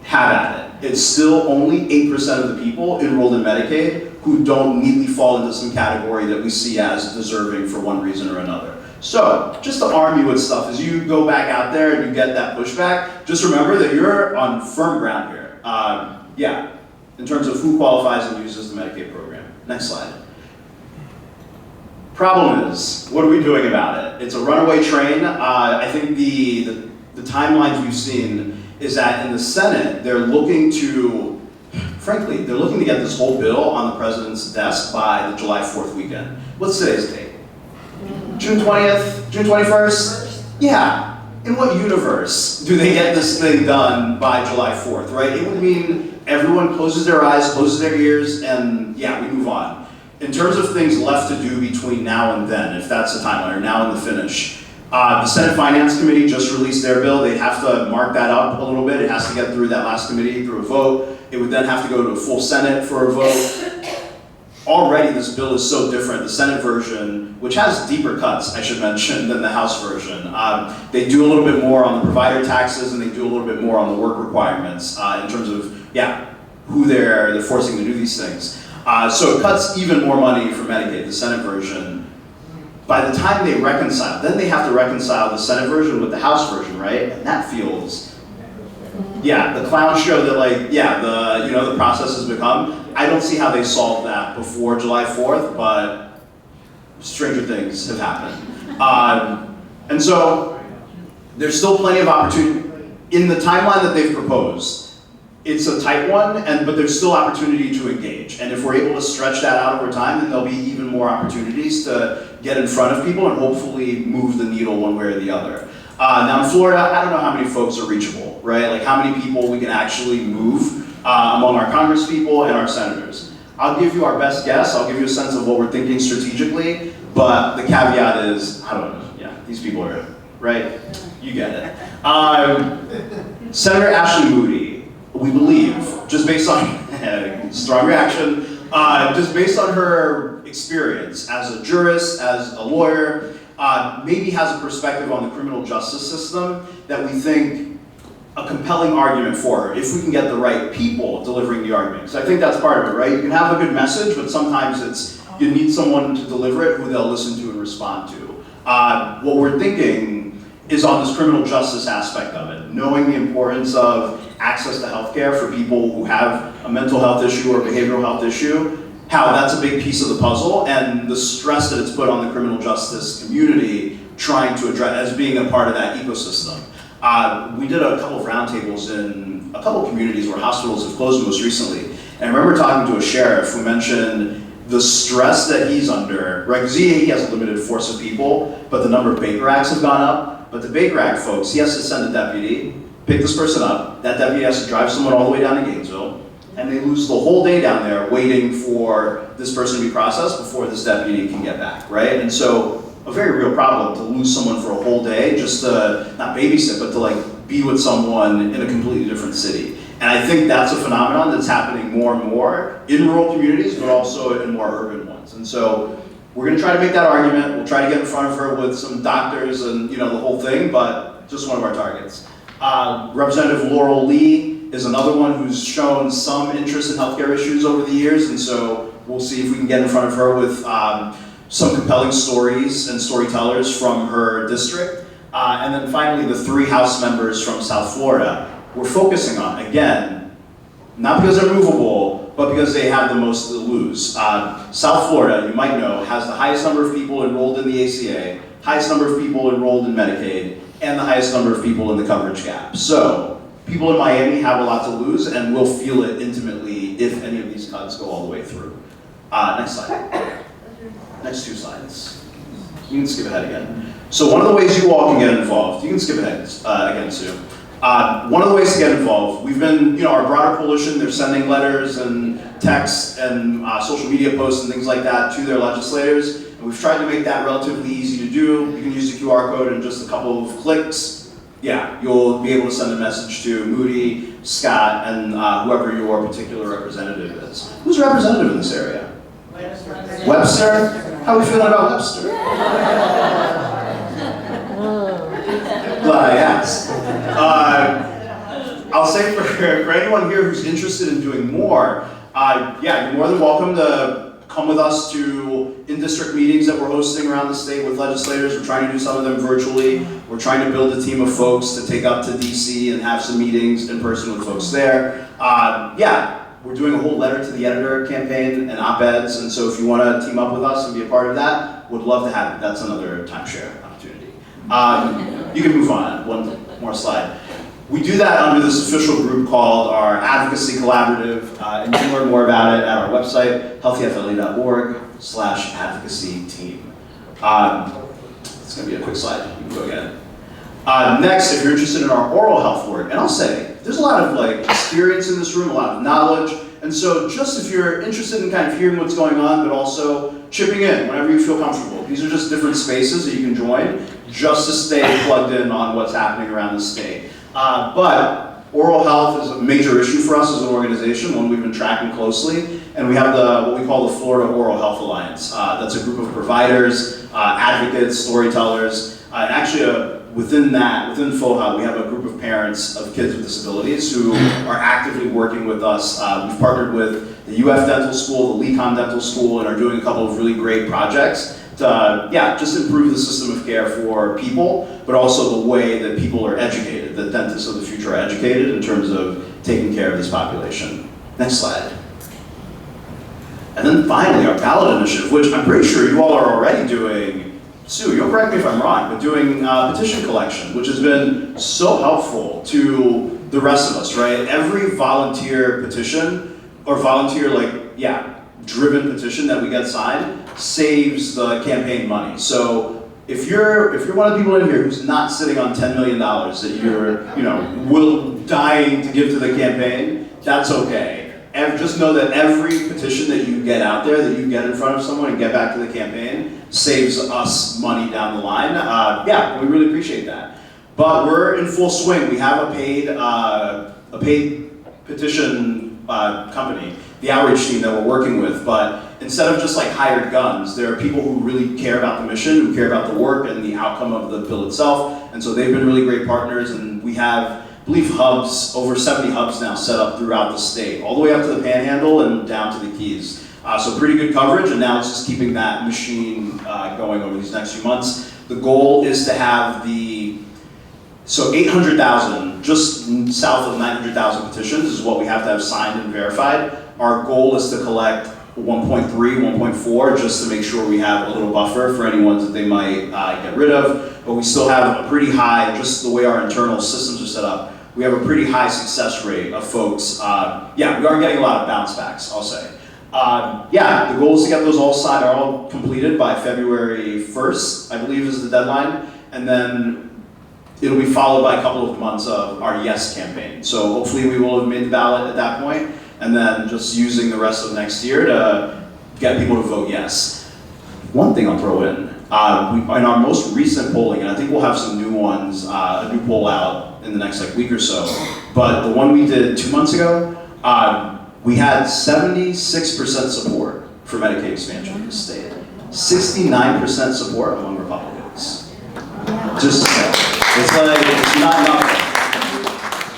have at it. It's still only 8% of the people enrolled in Medicaid who don't neatly fall into some category that we see as deserving for one reason or another. So, just to arm you with stuff, as you go back out there and you get that pushback, just remember that you're on firm ground here. In terms of who qualifies and uses the Medicaid program. Next slide. Problem is, what are we doing about it? It's a runaway train. I think the timelines we've seen is that in the Senate, they're looking to get this whole bill on the president's desk by the July 4th weekend. What's today's date? June 20th? June 21st? Yeah. In what universe do they get this thing done by July 4th, right? It would mean everyone closes their eyes, closes their ears, and we move on. In terms of things left to do between now and then, if that's the timeline, or now and the finish, the Senate Finance Committee just released their bill. They have to mark that up a little bit. It has to get through that last committee through a vote. It would then have to go to a full Senate for a vote. already this bill is so different. The Senate version, which has deeper cuts, I should mention, than the House version. They do a little bit more on the provider taxes, and they do a little bit more on the work requirements in terms of, who they're forcing to do these things. So it cuts even more money for Medicaid, the Senate version. By the time they reconcile, then they have to reconcile the Senate version with the House version, right? And that feels, the clown show that the process has become. I don't see how they solve that before July 4th, but stranger things have happened. And so there's still plenty of opportunity in the timeline that they've proposed. It's a tight one, but there's still opportunity to engage. And if we're able to stretch that out over time, then there'll be even more opportunities to get in front of people and hopefully move the needle one way or the other. Now in Florida, I don't know how many folks are reachable, right? Like how many people we can actually move among our congresspeople and our senators. I'll give you our best guess. I'll give you a sense of what we're thinking strategically, but the caveat is, I don't know, these people are, right? You get it. Senator Ashley Moody, we believe, just based on, strong reaction, just based on her experience as a jurist, as a lawyer, maybe has a perspective on the criminal justice system that we think a compelling argument for her, if we can get the right people delivering the argument. Because I think that's part of it, right? You can have a good message, but sometimes you need someone to deliver it who they'll listen to and respond to. What we're thinking is on this criminal justice aspect of it, knowing the importance of access to healthcare for people who have a mental health issue or behavioral health issue, how that's a big piece of the puzzle, and the stress that it's put on the criminal justice community trying to address as being a part of that ecosystem. We did a couple of roundtables in a couple of communities where hospitals have closed most recently. And I remember talking to a sheriff who mentioned the stress that he's under, right? Because he has a limited force of people, but the number of Baker Acts have gone up. But the Baker Act folks, he has to send a deputy, pick this person up, that deputy has to drive someone all the way down to Gainesville, and they lose the whole day down there waiting for this person to be processed before this deputy can get back, right? And so, a very real problem to lose someone for a whole day, just to, not babysit, but to be with someone in a completely different city. And I think that's a phenomenon that's happening more and more in rural communities, but also in more urban ones. And so, we're gonna try to make that argument. We'll try to get in front of her with some doctors and the whole thing, but just one of our targets. Representative Laurel Lee is another one who's shown some interest in healthcare issues over the years, and so we'll see if we can get in front of her with some compelling stories and storytellers from her district. And then finally, the 3 House members from South Florida we're focusing on, again, not because they're movable, but because they have the most to lose. South Florida, you might know, has the highest number of people enrolled in the ACA, highest number of people enrolled in Medicaid, and the highest number of people in the coverage gap. So, people in Miami have a lot to lose and will feel it intimately if any of these cuts go all the way through. Next slide. Next 2 slides. You can skip ahead again. So one of the ways you all can get involved, you can skip ahead again, Sue. One of the ways to get involved, we've been, our broader coalition, they're sending letters and texts and social media posts and things like that to their legislators. And we've tried to make that relatively easy to do. You can use the QR code in just a couple of clicks. You'll be able to send a message to Moody, Scott, and whoever your particular representative is. Who's a representative in this area? Webster? How are we feeling about Webster? Glad I asked. I'll say for anyone here who's interested in doing more, you're more than welcome to come with us to in-district meetings that we're hosting around the state with legislators. We're trying to do some of them virtually. We're trying to build a team of folks to take up to DC and have some meetings in person with folks there. We're doing a whole letter to the editor campaign and op-eds, and so if you want to team up with us and be a part of that, would love to have it. That's another timeshare opportunity. You can move on, one more slide. We do that under this official group called our Advocacy Collaborative, and you can learn more about it at our website, healthyfla.org/advocacy team. It's going to be a quick slide. You can go again. Next, if you're interested in our oral health work, and I'll say, there's a lot of experience in this room, a lot of knowledge, and so just if you're interested in kind of hearing what's going on, but also chipping in whenever you feel comfortable. These are just different spaces that you can join just to stay plugged in on what's happening around the state. But oral health is a major issue for us as an organization, one we've been tracking closely, and we have what we call the Florida Oral Health Alliance. That's a group of providers, advocates, storytellers, and actually within FOHA, we have a group of parents of kids with disabilities who are actively working with us. We've partnered with the UF Dental School, the LECON Dental School, and are doing a couple of really great projects to, just improve the system of care for people, but also the way that people are educated, that dentists of the future are educated in terms of taking care of this population. Next slide. And then finally, our ballot initiative, which I'm pretty sure you all are already doing. Sue, you'll correct me if I'm wrong, but doing petition collection, which has been so helpful to the rest of us, right? Every volunteer petition, or volunteer, driven petition that we get signed saves the campaign money. So if you're one of the people in here who's not sitting on $10 million that you're, dying to give to the campaign, that's okay. Just know that every petition that you get out there, that you get in front of someone and get back to the campaign, saves us money down the line. We really appreciate that. But we're in full swing. We have a paid petition company, the outreach team that we're working with. But instead of just like hired guns, there are people who really care about the mission, who care about the work and the outcome of the bill itself. And so they've been really great partners, and we have, I believe, hubs, over 70 hubs now set up throughout the state, all the way up to the Panhandle and down to the Keys. So pretty good coverage, and now it's just keeping that machine going over these next few months. The goal is to have 800,000, just south of 900,000 petitions is what we have to have signed and verified. Our goal is to collect 1.3, 1.4, just to make sure we have a little buffer for any ones that they might get rid of. But we still have a pretty high, just the way our internal systems are set up, we have a pretty high success rate of folks. We are getting a lot of bounce backs, I'll say. The goal is to get those all signed, are all completed by February 1st, I believe is the deadline. And then it'll be followed by a couple of months of our Yes campaign. So hopefully we will have made the ballot at that point, and then just using the rest of next year to get people to vote yes. One thing I'll throw in, in our most recent polling, and I think we'll have some new ones, a new poll out in the next week or so, but the one we did 2 months ago, we had 76% support for Medicaid expansion in the state. 69% support among Republicans. Just to say, it's not nothing.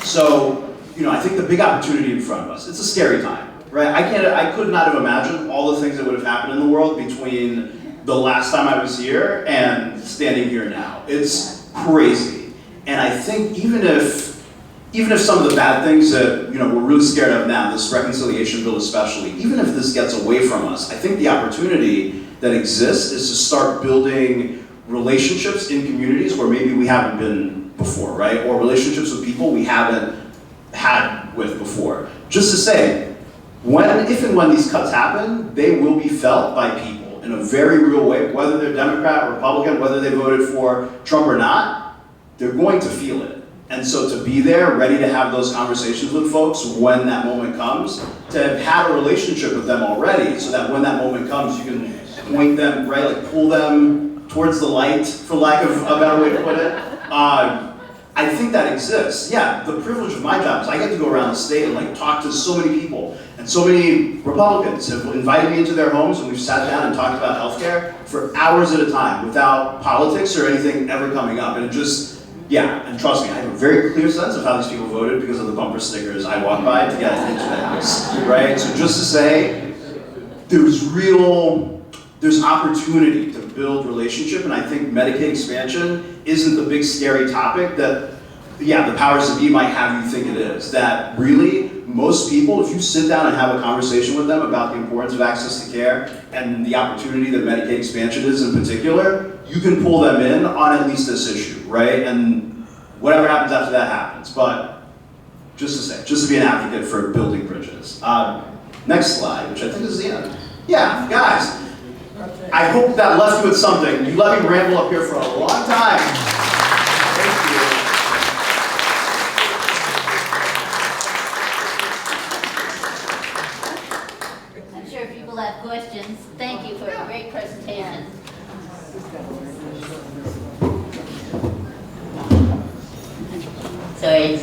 So, I think the big opportunity in front of us, it's a scary time, right? I could not have imagined all the things that would have happened in the world between the last time I was here and standing here now. It's crazy. And I think even if some of the bad things that we're really scared of now, this reconciliation bill especially, even if this gets away from us, I think the opportunity that exists is to start building relationships in communities where maybe we haven't been before, right? Or relationships with people we haven't had with before. Just to say, if and when these cuts happen, they will be felt by people in a very real way, whether they're Democrat or Republican, whether they voted for Trump or not, they're going to feel it. And so to be there, ready to have those conversations with folks when that moment comes, to have had a relationship with them already, so that when that moment comes, you can point them, right, pull them towards the light, for lack of a better way to put it. I think that exists. Yeah, the privilege of my job is I get to go around the state and talk to so many people, and so many Republicans have invited me into their homes, and we've sat down and talked about healthcare for hours at a time without politics or anything ever coming up. And it just, and trust me, I have a very clear sense of how these people voted because of the bumper stickers I walk by to get into the house, right? So just to say, there's opportunity to build relationship, and I think Medicaid expansion isn't the big scary topic that, the powers that be might have you think it is. That really, most people, if you sit down and have a conversation with them about the importance of access to care and the opportunity that Medicaid expansion is in particular, you can pull them in on at least this issue, right? And whatever happens after that happens. But just to be an advocate for building bridges. Next slide, which I think is the end. Yeah, guys. I hope that left you with something. You let me ramble up here for a long time. Thank you. I'm sure people have questions. Thank you for a great presentation. Sorry.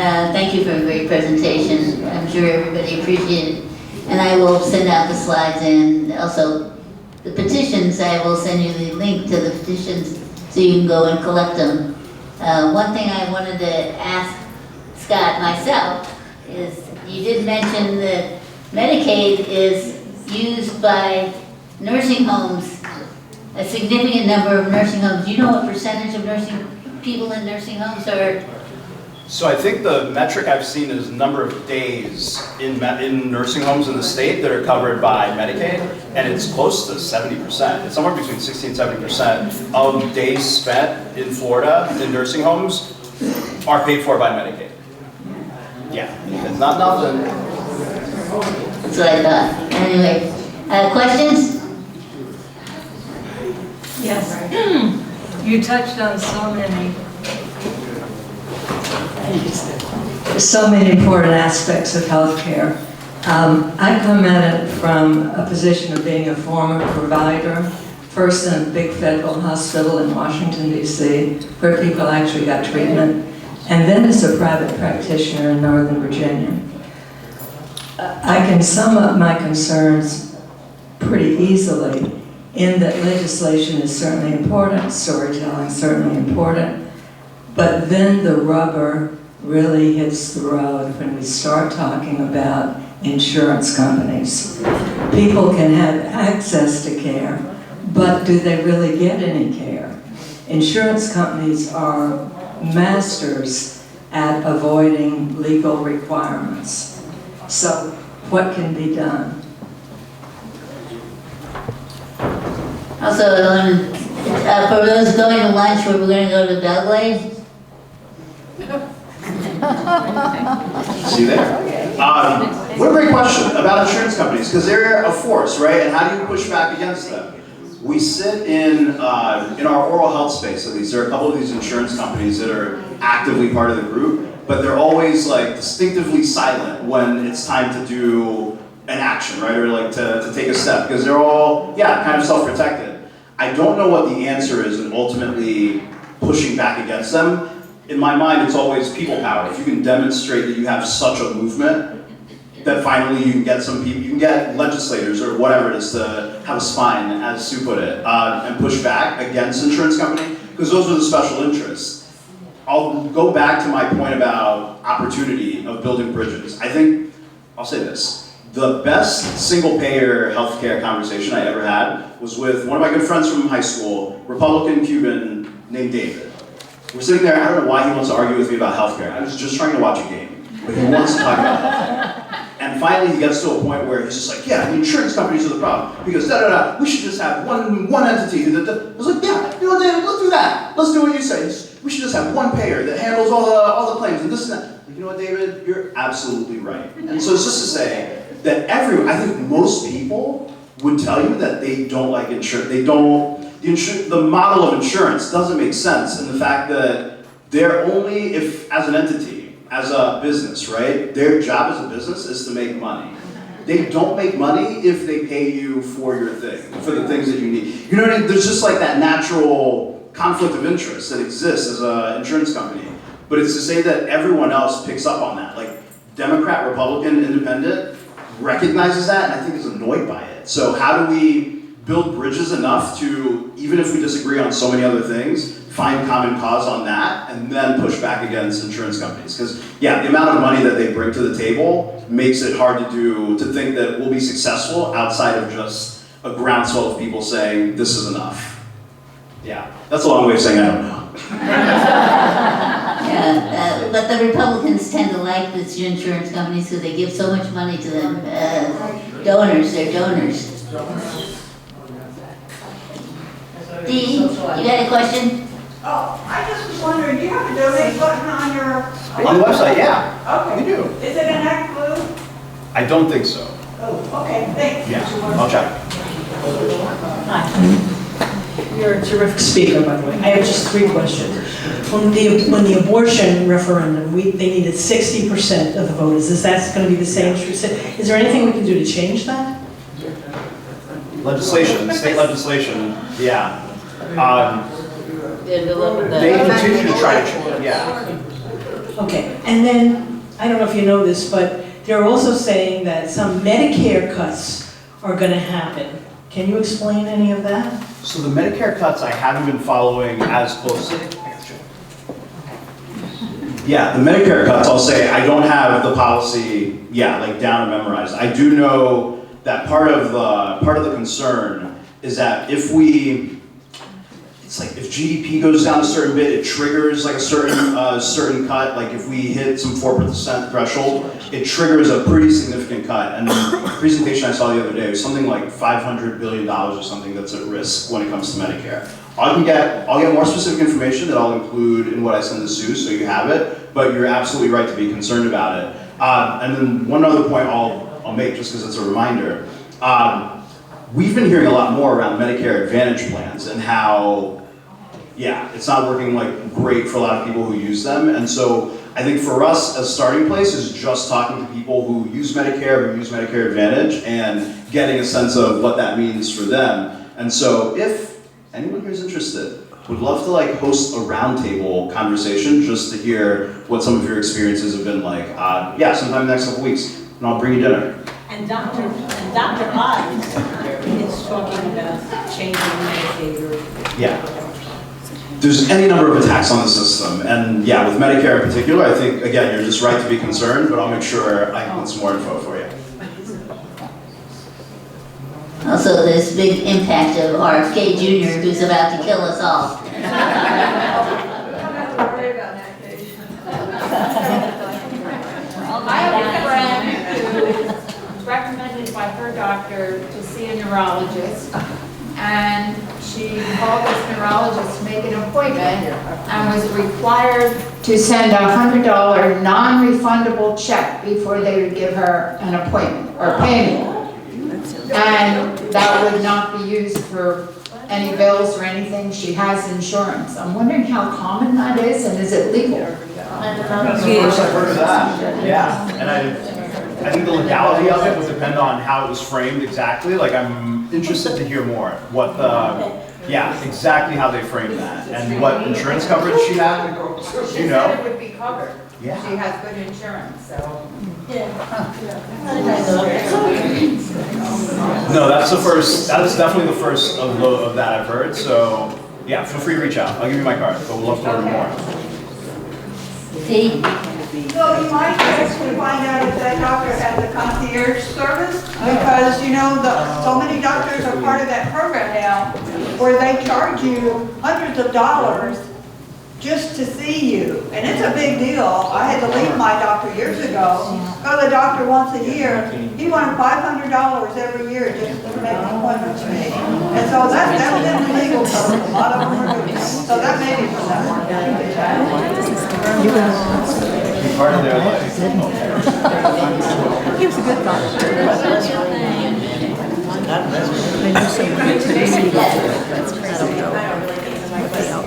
Thank you for a great presentation. I'm sure everybody appreciated it. And I will send out the slides and also the petitions. I will send you the link to the petitions so you can go and collect them. One thing I wanted to ask Scott myself is you did mention that Medicaid is used by nursing homes, a significant number of nursing homes. Do you know what percentage of people in nursing homes are? So I think the metric I've seen is number of days in nursing homes in the state that are covered by Medicaid, and it's close to 70%. It's somewhere between 60 and 70% of days spent in Florida in nursing homes are paid for by Medicaid. Yeah, it's not nothing. That's what I thought. Anyway, questions? Yes. You touched on so many important aspects of healthcare. I come at it from a position of being a former provider, first in a big federal hospital in Washington, D.C., where people actually got treatment, and then as a private practitioner in Northern Virginia. I can sum up my concerns pretty easily in that legislation is certainly important, storytelling is certainly important, but then the rubber really hits the road when we start talking about insurance companies. People can have access to care, but do they really get any care? Insurance companies are masters at avoiding legal requirements. So what can be done? Also, for those going to lunch, we're going to go to Belgrade. See there? What a great question about insurance companies, because they're a force, right? And how do you push back against them? We sit in our oral health space, at least. There are a couple of these insurance companies that are actively part of the group, but they're always like distinctively silent when it's time to do an action, right? Or like to take a step, because they're all, kind of self-protected. I don't know what the answer is in ultimately pushing back against them. In my mind, it's always people power. If you can demonstrate that you have such a movement, that finally you can get some people, you can get legislators or whatever it is to have a spine, as Sue put it, and push back against insurance company, because those are the special interests. I'll go back to my point about opportunity of building bridges. I think, I'll say this, the best single-payer healthcare conversation I ever had was with one of my good friends from high school, Republican Cuban named David. We're sitting there, I don't know why he wants to argue with me about healthcare. I was just trying to watch a game, but he wants to talk about healthcare. And finally he gets to a point where he's just like, yeah, the insurance companies are the problem. He goes, we should just have one entity. I was like, yeah, you know what, David, let's do that. Let's do what you say. We should just have one payer that handles all the claims and this and that. Like, you know what, David, you're absolutely right. And so it's just to say that I think most people would tell you that they don't like insurance. The model of insurance doesn't make sense in the fact that they're only, if as an entity, as a business, right? Their job as a business is to make money. They don't make money if they pay you for your thing, for the things that you need. You know what I mean? There's just like that natural conflict of interest that exists as an insurance company. But it's to say that everyone else picks up on that. Like Democrat, Republican, Independent recognizes that and I think is annoyed by it. So how do we build bridges enough to, even if we disagree on so many other things, find common cause on that and then push back against insurance companies? Because the amount of money that they bring to the table makes it hard to think that we'll be successful outside of just a groundswell of people saying this is enough. Yeah, that's a long way of saying I don't know. But the Republicans tend to like the insurance companies because they give so much money to them. Donors, they're donors. Dee, you got a question? Oh, I just was wondering, do you have a donate button on your... On the website, yeah. Okay. We do. Is it in act blue? I don't think so. Oh, okay, thanks. Yeah, I'll check. Hi. You're a terrific speaker, by the way. I have just 3 questions. When the abortion referendum, they needed 60% of the voters. Is that going to be the same? Is there anything we can do to change that? Legislation, state legislation, yeah. They They continue to try to, Okay, and then, I don't know if you know this, but they're also saying that some Medicare cuts are gonna happen. Can you explain any of that? So the Medicare cuts I haven't been following as closely. Yeah, the Medicare cuts, I'll say, I don't have the policy, like down and memorized. I do know that part of the concern is that if GDP goes down a certain bit, it triggers like a certain cut. Like if we hit some 4% threshold, it triggers a pretty significant cut. And the presentation I saw the other day was something like $500 billion or something that's at risk when it comes to Medicare. I'll get more specific information that I'll include in what I send to Sue, so you have it. But you're absolutely right to be concerned about it. And then one other point I'll make, just because it's a reminder. We've been hearing a lot more around Medicare Advantage plans and how, it's not working like great for a lot of people who use them. And so I think for us, a starting place is just talking to people who use Medicare, who use Medicare Advantage, and getting a sense of what that means for them. And so if anyone who's interested would love to like host a roundtable conversation just to hear what some of your experiences have been like, sometime in the next couple weeks, and I'll bring you dinner. And Dr. Oz is talking about changing Medicaid. Yeah. There's any number of attacks on the system, and with Medicare in particular, I think, again, you're just right to be concerned, but I'll make sure I can get some more info for you. Also, this big impact of RFK Jr., who's about to kill us all. Don't have to worry about that, Kate. I have a friend who was recommended by her doctor to see a neurologist, and she called this neurologist to make an appointment and was required to send a $100 non-refundable check before they would give her an appointment or payment. And that would not be used for any bills or anything. She has insurance. I'm wondering how common that is, and is it legal? That's the first I've heard of that. Yeah, and I think the legality of it will depend on how it was framed exactly. Like I'm interested to hear more. What exactly how they framed that and what insurance coverage she had. She said it would be covered. Yeah. She has good insurance, so. No, that's the first. That's definitely the first of that I've heard. So feel free to reach out. I'll give you my card, but we'll love to learn more. See? So you might actually find out if that doctor has a concierge service, because so many doctors are part of that program now, where they charge you hundreds of dollars just to see you, and it's a big deal. I had to leave my doctor years ago, go to the doctor once a year. He wanted $500 every year just to make an appointment with me. And so that's been illegal for a lot of them are doing. So that may be for that one. Part of their life. He was a good doctor.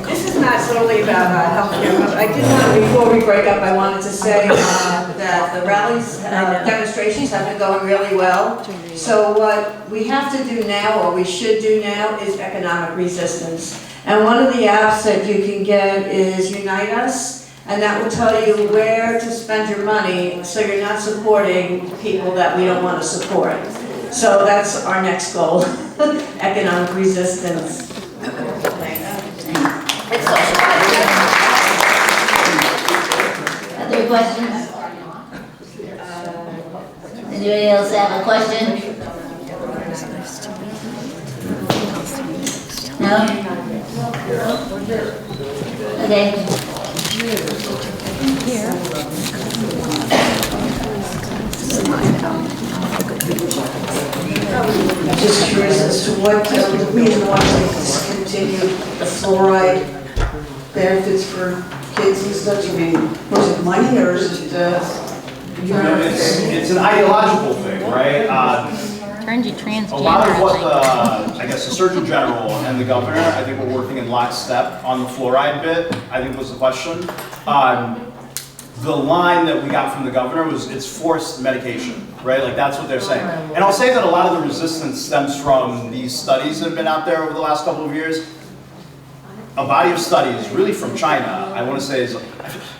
This is not solely about healthcare, but I did want to, before we break up, I wanted to say that the rallies, demonstrations have been going really well. So what we have to do now, or we should do now, is economic resistance. And one of the apps that you can get is Unite Us, and that will tell you where to spend your money so you're not supporting people that we don't want to support. So that's our next goal, economic resistance. Other questions? Anybody else have a question? No? Okay. I'm just curious as to what the reason why they discontinued the fluoride benefits for kids and such. I mean, was it money or is it, It's an ideological thing, right? Turned you transgender. A lot of what the Surgeon General and the governor, I think, were working in lockstep on the fluoride bit, I think was the question. The line that we got from the governor was it's forced medication, right? Like that's what they're saying. And I'll say that a lot of the resistance stems from these studies that have been out there over the last couple of years. A body of studies, really from China, I want to say is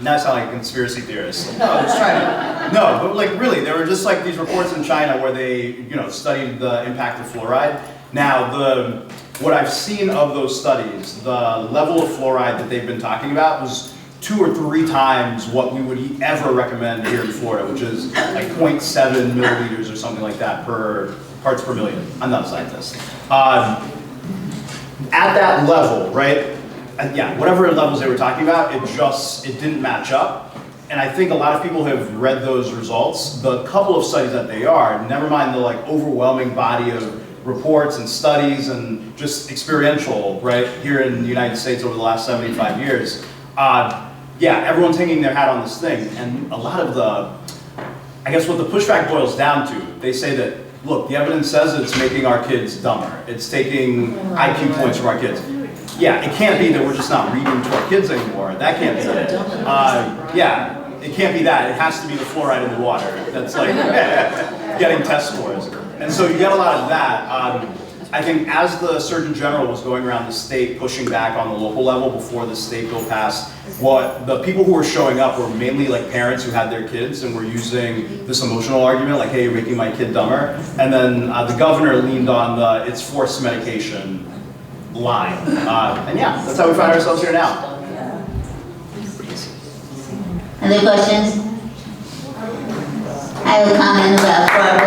Now I sound like a conspiracy theorist. No, it's China. No, but like really, there were just like these reports in China where they, studied the impact of fluoride. Now, what I've seen of those studies, the level of fluoride that they've been talking about was 2 or 3 times what we would ever recommend here in Florida, which is like 0.7 milliliters or something like that per parts per million. I'm not a scientist. At that level, right? And yeah, whatever levels they were talking about, it didn't match up. And I think a lot of people have read those results. The couple of studies that they are, never mind the like overwhelming body of reports and studies and just experiential, right, here in the United States over the last 75 years. Yeah, everyone's hanging their hat on this thing. And a lot of I guess what the pushback boils down to, they say that, look, the evidence says that it's making our kids dumber. It's taking IQ points from our kids. Yeah, it can't be that we're just not reading to our kids anymore. That can't be it. Yeah, it can't be that. It has to be the fluoride in the water. That's like getting test scores. And so you get a lot of that. I think as the Surgeon General was going around the state pushing back on the local level before the state bill passed, what the people who were showing up were mainly like parents who had their kids and were using this emotional argument, like, hey, you're making my kid dumber. And then the governor leaned on the it's forced medication line. And yeah, that's how we find ourselves here now. Other questions? I have a comment about fraud